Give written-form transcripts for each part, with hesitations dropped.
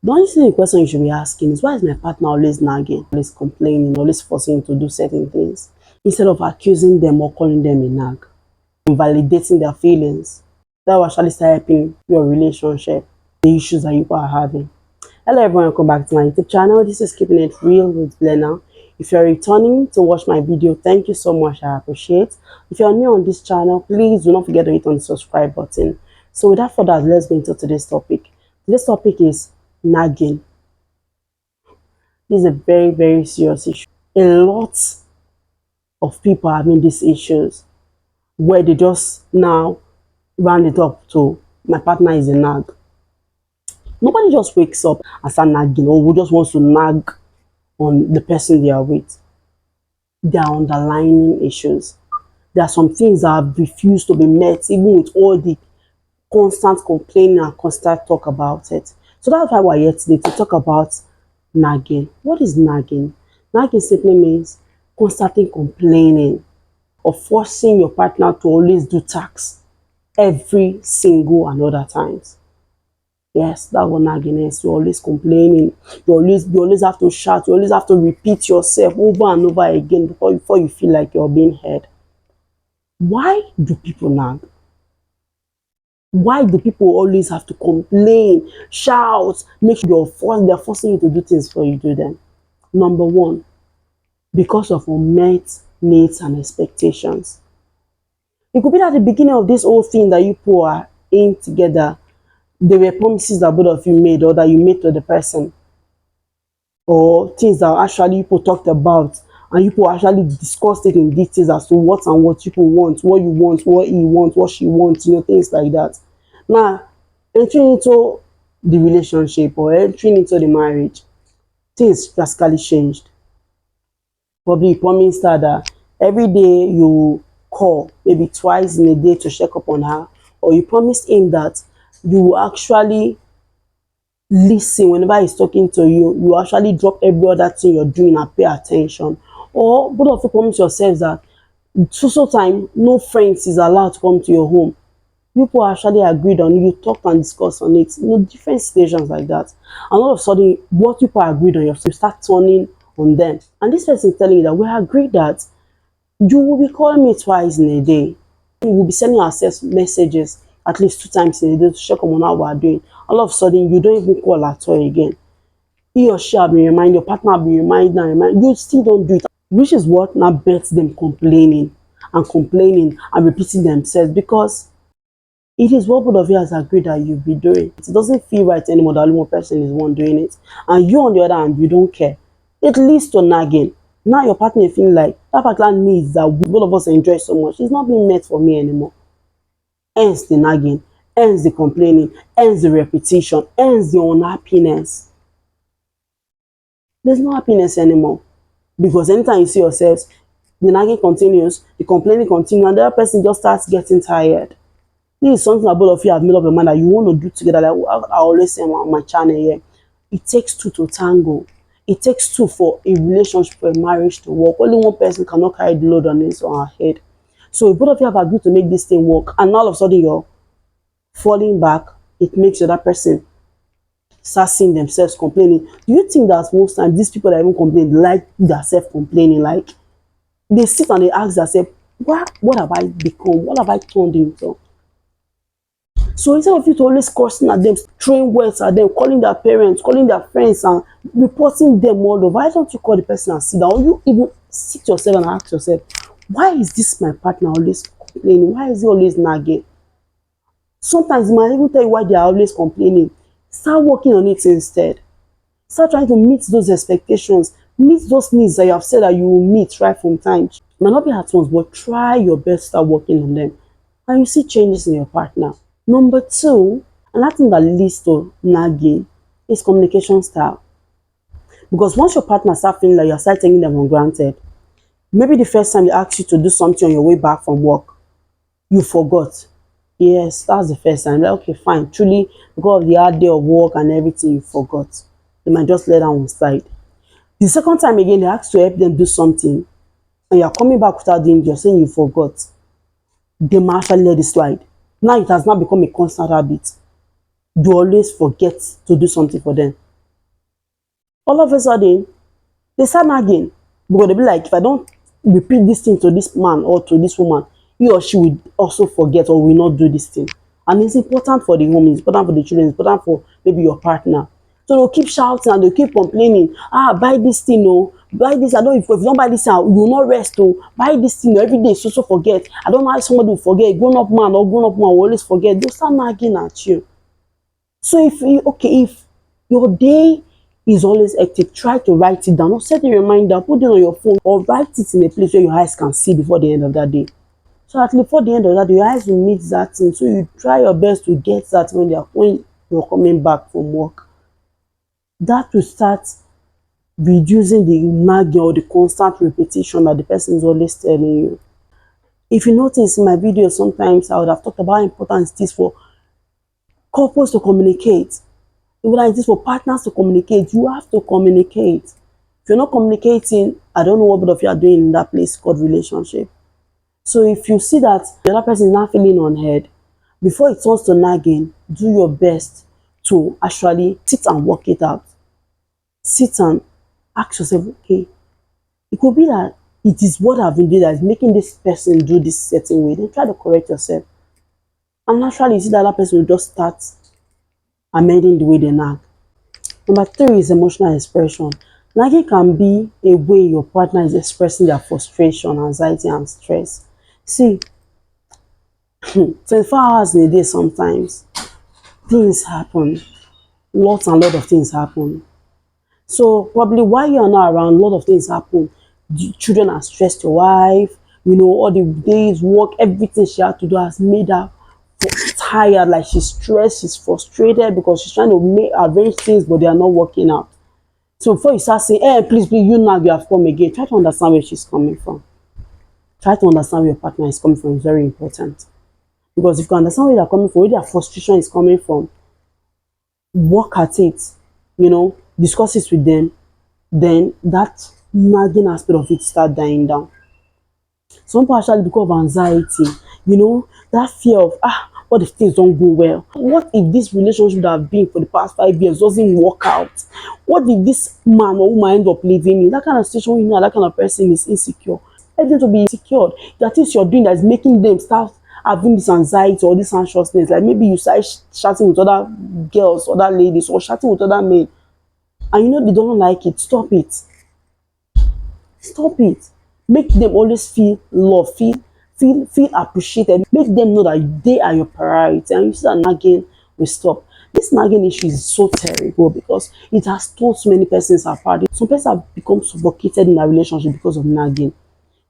The only thing the question you should be asking is, why is my partner always nagging, always complaining, always forcing you to do certain things? Instead of accusing them or calling them a nag, invalidating their feelings, that will actually start helping your relationship, the issues that you are having. Hello everyone, welcome back to my YouTube channel. This is Keeping It Real with Blena. If you're returning to watch my video, thank you so much, I appreciate. If you're new on this channel, please do not forget to hit on the subscribe button. So without further ado, let's go into today's topic. Today's topic is nagging. This is a very serious issue. A lot of people are having these issues where they just now round it up to my partner is a nag. Nobody just wakes up and start nagging or who just wants to nag on the person they are with. There are underlying issues. There are some things that have refused to be met, even with all the constant complaining and constant talk about it. So that's why we're here today to talk about nagging. What is nagging? Nagging simply means constantly complaining or forcing your partner to always do tasks every single and other times. Yes, that's what nagging is. You're always complaining. You always have to shout. You always have to repeat yourself over and over again before you feel like you're being heard. Why do people nag? Why do people always have to complain, shout, make sure they're forcing you to do things before you do them? Number one, because of unmet needs and expectations. It could be at the beginning of this whole thing that you people are in together, there were promises that both of you made or that you made to the person, or things that actually you people talked about and you people actually discussed it in details as to what and what you people want, what you want, what he wants, what she wants, things like that. Now, entering into the relationship or entering into the marriage, things drastically changed. Probably you promised her that every day you call, maybe twice in a day to check up on her, or you promised him that you will actually listen whenever he's talking to you. You actually drop every other thing you're doing and pay attention. Or both of you promise yourselves that so time no friends is allowed to come to your home. People actually agreed on it. You talked and discussed on it. Different situations like that. And all of a sudden, what people agreed on, you start turning on them. And this person is telling you that we agreed that you will be calling me twice in a day. We will be sending ourselves messages at least 2 times in a day to check on how we are doing. All of a sudden, you don't even call at all again. He or she will be reminded, your partner will be reminded, you still don't do it. Which is what now bets them complaining and repeating themselves, because it is what both of you has agreed that you'll be doing. It doesn't feel right anymore that only one person is one doing it. And you on the other hand, you don't care. It leads to nagging. Now your partner is feeling like that particular needs that both of us enjoy so much is not being met for me anymore. Hence the nagging, hence the complaining, hence the repetition, hence the unhappiness. There's no happiness anymore. Because anytime you see yourselves, the nagging continues, the complaining continues, and the other person just starts getting tired. This is something that both of you have made up your mind that you want to do together. Like I always say on my channel here, it takes two to tango. It takes two for a relationship, for a marriage to work. Only one person cannot carry the load on his or her head. So if both of you have agreed to make this thing work, and all of a sudden you're falling back, it makes the other person start seeing themselves complaining. Do you think that most times these people that even complain like themselves complaining? Like they sit and they ask themselves, what have I become? What have I turned into? So instead of you to always cursing at them, throwing words at them, calling their parents, calling their friends, and reporting them all over, why don't you call the person and sit down? Or you even sit yourself and ask yourself, why is this my partner always complaining? Why is he always nagging? Sometimes he might even tell you why they are always complaining. Start working on it instead. Start trying to meet those expectations, meet those needs that you have said that you will meet right from time. It might not be at once, but try your best to start working on them. And you see changes in your partner. Number two, another thing that leads to nagging is communication style. Because once your partner starts feeling like you're start taking them for granted, maybe the first time they asked you to do something on your way back from work, you forgot. Yes, that's the first time. Like, okay, fine. Truly, because of the hard day of work and everything, you forgot. They might just let that one slide. The second time again, they ask to help them do something, and you're coming back without doing it, you're saying you forgot. They might actually let it slide. Now it has now become a constant habit. You always forget to do something for them. All of a sudden, they start nagging because they be like, if I don't repeat this thing to this man or to this woman, he or she will also forget or will not do this thing. And it's important for the home, it's important for the children, it's important for maybe your partner. So they'll keep shouting and they'll keep complaining. Ah, buy this thing, oh, buy this. I don't, if you don't buy this, you will not rest, oh, buy this thing, oh, every day, so forget. I don't know how somebody will forget. Grown up man or grown up woman will always forget. They'll start nagging at you. So if you, okay, if your day is always hectic, try to write it down or set a reminder, put it on your phone or write it in a place where your eyes can see before the end of that day. So at least before the end of that day, your eyes will meet that thing. So you try your best to get that when you're coming back from work. That will start reducing the nagging or the constant repetition that the person is always telling you. If you notice in my video, sometimes I would have talked about how important it is for couples to communicate. Even it is for partners to communicate. You have to communicate. If you're not communicating, I don't know what both of you are doing in that place called relationship. So if you see that the other person is not feeling unheard, before it turns to nagging, do your best to actually sit and work it out. Sit and ask yourself, okay, it could be that it is what I've been doing that is making this person do this certain way. Then try to correct yourself. And naturally, you see the other person will just start amending the way they nag. Number 3 is emotional expression. Nagging can be a way your partner is expressing their frustration, anxiety, and stress. See, 24 hours in a day, sometimes things happen. Lots and lots of things happen. So probably while you're not around, a lot of things happen. The children are stressed, your wife, all the days, work, everything she had to do has made her tired, like she's stressed, she's frustrated because she's trying to arrange things, but they are not working out. So before you start saying, hey, please, you now you have come again, try to understand where she's coming from. Try to understand where your partner is coming from. It's very important. Because if you understand where they're coming from, where their frustration is coming from, work at it, discuss it with them, then that nagging aspect of it start dying down. Some people actually, because of anxiety, that fear of, what if things don't go well? What if this relationship that I've been for the past 5 years doesn't work out? What if this man or woman end up leaving me? That kind of situation, that kind of person is insecure. Everything to be insecure. That is you're doing that is making them start having this anxiety or this anxiousness. Like maybe you start chatting with other girls, other ladies, or chatting with other men, and they don't like it. Stop it. Stop it. Make them always feel love, feel appreciated. Make them know that they are your priority, and you see that nagging will stop. This nagging issue is so terrible because it has torn so many persons apart. Some persons have become suffocated in a relationship because of nagging.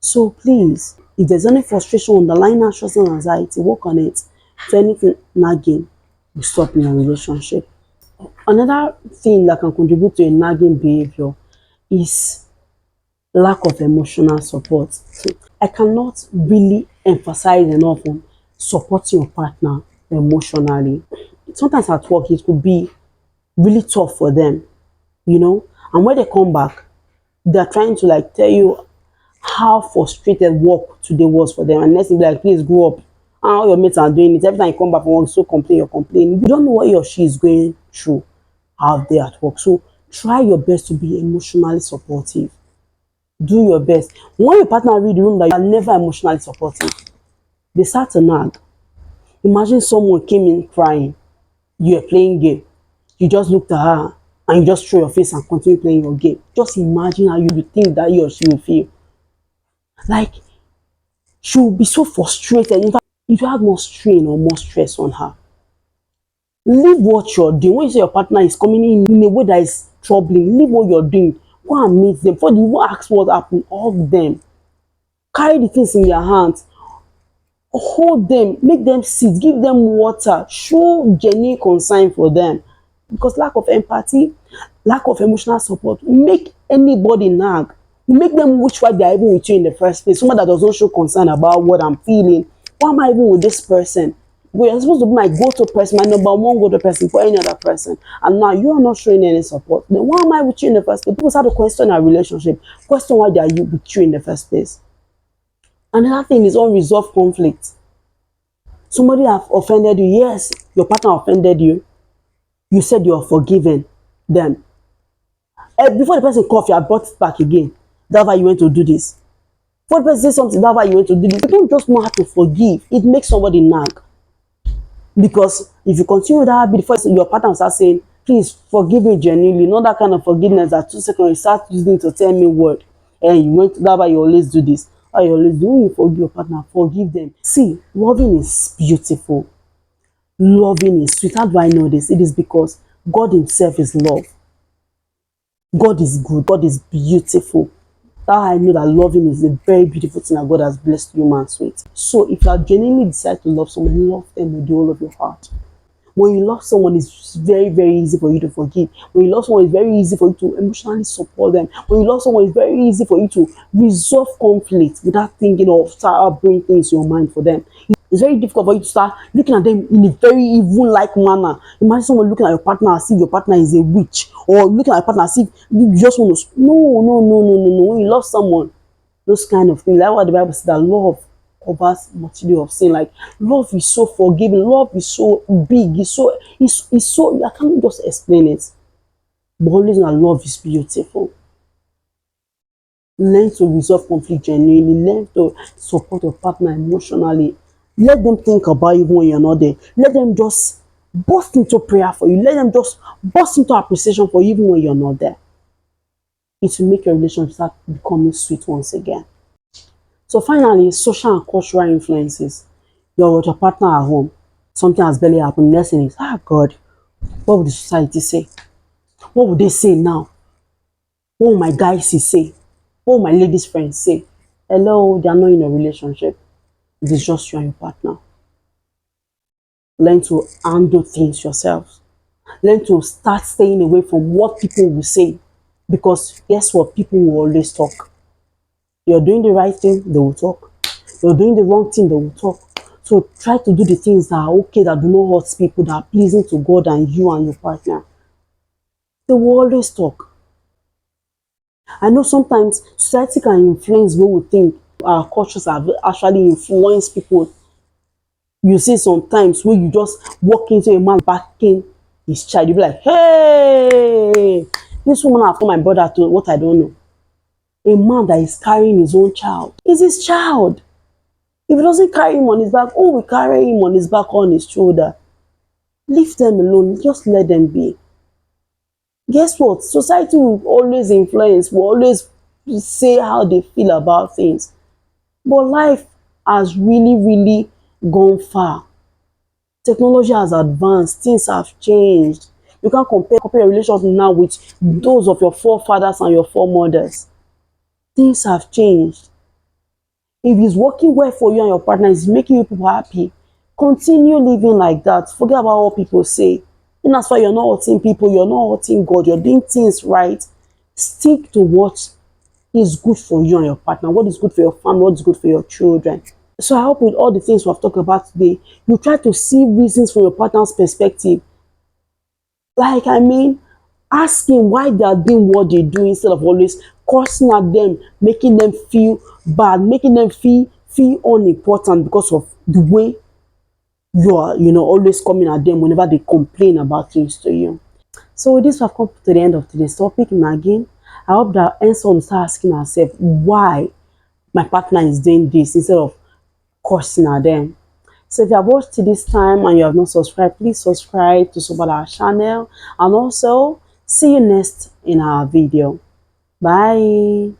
So please, if there's any frustration, underlying anxious and anxiety, work on it. So anything nagging will stop in a relationship. Another thing that can contribute to a nagging behavior is lack of emotional support. So I cannot really emphasize enough on supporting your partner emotionally. Sometimes at work it could be really tough for them, and when they come back, they're trying to tell you how frustrated work today was for them, and next thing be like, please grow up. How your mates are doing it. Every time you come back from work, so you're complaining. You don't know what he or she is going through out there at work. So try your best to be emotionally supportive. Do your best. When your partner read the room that you are never emotionally supportive, they start to nag. Imagine someone came in crying, you're playing game, you just looked at her and you just throw your face and continue playing your game. Just imagine how you would think that he or she will feel. Like, she will be so frustrated. In fact, it will have more strain or more stress on her. Leave what you're doing. When you say your partner is coming in a way that is troubling, leave what you're doing. Go and meet them. Before you even ask what happened, hug them. Carry the things in your hands. Hold them. Make them sit. Give them water. Show genuine concern for them. Because lack of empathy, lack of emotional support make anybody nag. Make them wish why they are even with you in the first place. Someone that doesn't show concern about what I'm feeling. Why am I even with this person? But you're supposed to be my go-to person, my number one go-to person for any other person. And now you are not showing any support. Then why am I with you in the first place? People start to question our relationship. Question why they are with you in the first place. Another thing is unresolved conflict. Somebody have offended you. Yes, your partner offended you. You said you're forgiving them. Before the person cough, you have brought it back again. That's why you went to do this. Before the person say something, that's why you went to do this. You don't just know how to forgive. It makes somebody nag. Because if you continue that habit, before your partner will start saying, please forgive me genuinely, not that kind of forgiveness that 2 seconds you start using to tell me word. And you went, that's why you always do this. Why you always do, when you forgive your partner, forgive them. See, loving is beautiful. Loving is sweet. How do I know this? It is because God himself is love. God is good. God is beautiful. That's how I know that loving is a very beautiful thing that God has blessed humans with. So if you are genuinely decide to love someone, love them with the whole of your heart. When you love someone, it's very, very easy for you to forgive. When you love someone, it's very easy for you to emotionally support them. When you love someone, it's very easy for you to resolve conflict without thinking of start bringing things in your mind for them. It's very difficult for you to start looking at them in a very evil-like manner. Imagine someone looking at your partner as if your partner is a witch, or looking at your partner as if you just want to. No, no, no, no, no, no. When you love someone, those kind of things. That's why the Bible says that love covers multitude of sin. Like, love is so forgiving. Love is so big. It's so. I can't just explain it. But always know love is beautiful. Learn to resolve conflict genuinely. Learn to support your partner emotionally. Let them think about you when you're not there. Let them just burst into prayer for you. Let them just burst into appreciation for you even when you're not there. It will make your relationship start becoming sweet once again. So finally, social and cultural influences. You're with your partner at home. Something has barely happened. Next thing is, God, what would the society say? What would they say now? What will my guys say? What will my ladies' friends say? Hello, they are not in a relationship. It is just you and your partner. Learn to handle things yourself. Learn to start staying away from what people will say. Because guess what? People will always talk. You're doing the right thing, they will talk. You're doing the wrong thing, they will talk. So try to do the things that are okay, that do not hurt people, that are pleasing to God and you and your partner. They will always talk. I know sometimes society can influence what we think. Our cultures have actually influenced people. You see sometimes when you just walk into a man backing his child, you be like, hey, this woman have told my brother to what I don't know. A man that is carrying his own child is his child. If he doesn't carry him on his back, who will carry him on his back, on his shoulder? Leave them alone. Just let them be. Guess what? Society will always influence, will always say how they feel about things. But life has really, really gone far. Technology has advanced. Things have changed. You can't compare your relationship now with those of your forefathers and your foremothers. Things have changed. If it's working well for you and your partner, it's making you people happy, continue living like that. Forget about what people say. And that's why you're not hurting people, you're not hurting God, you're doing things right. Stick to what is good for you and your partner, what is good for your family, what is good for your children. So I hope with all the things we've talked about today, you try to see reasons from your partner's perspective. Like, asking why they are doing what they do instead of always cursing at them, making them feel bad, making them feel unimportant because of the way you are, always coming at them whenever they complain about things to you. So with this, we've come to the end of today's topic, nagging. I hope that ends on start asking ourselves why my partner is doing this instead of cursing at them. So if you have watched to this time and you have not subscribed, please subscribe to support our channel, and also see you next in our video. Bye.